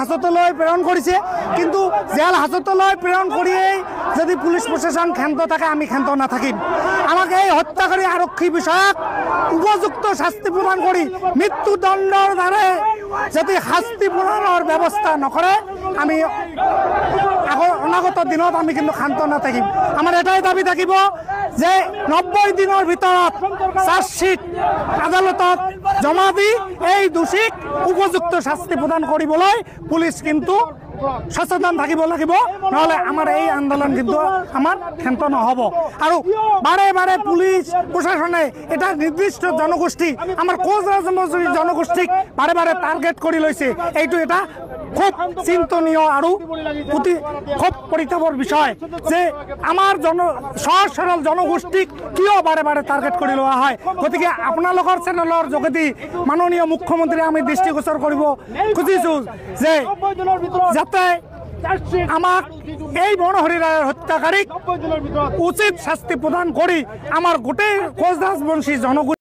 হাজতলৈ প্ৰেৰণ কৰিছে, কিন্তু জেল হাজতলৈ প্ৰেৰণ কৰিয়েই যদি পুলিচ প্ৰশাসন ক্ষান্ত থাকে আমি ক্ষান্ত নাথাকিম। আমাক এই হত্যাকাৰী আৰক্ষী বিষয়াক উপযুক্ত শাস্তি প্ৰদান কৰি মৃত্যুদণ্ডৰ দ্বাৰা যদি শাস্তি প্ৰদানৰ ব্যৱস্থা নকৰে আমি অনাগত দিনত আমি কিন্তু ক্ষান্ত নাথাকিম। আমাৰ এটাই দাবী থাকিব যে 90 দিনৰ ভিতৰত চাৰ্জশ্বিট আদালতত জমা দি এই দোষীক উপযুক্ত শাস্তি প্ৰদান কৰিবলৈ পুলিচ কিন্তু সচেতন থাকিব লাগিব, নহলে আমাৰ এই আন্দোলন কিন্তু আমাৰ ক্ষান্ত নহব। আৰু বাৰে বাৰে পুলিচ প্ৰশাসনে এটা নিৰ্দিষ্ট জনগোষ্ঠী আমাৰ কোচ ৰাজবংশী জনগোষ্ঠীক বাৰে বাৰে টাৰ্গেট কৰি লৈছে। এইটো এটা খুব চিন্তনীয় আৰু খুব পৰিতাপৰ বিষয় যে আমাৰ সহজ সৰল জনগোষ্ঠীক কিয় বাৰে বাৰে টাৰ্গেট কৰি লোৱা হয়। গতিকে আপোনালোকৰ চেনেলৰ যোগেদি মাননীয় মুখ্যমন্ত্ৰী আমি দৃষ্টিগোচৰ কৰিব খুজিছোঁ যে যাতে আমাক এই বনহৰি ৰায়ৰ হত্যাকাৰীক উচিত শাস্তি প্ৰদান কৰি আমাৰ গোটেই কোচ ৰাজবংশী জনগোষ্ঠী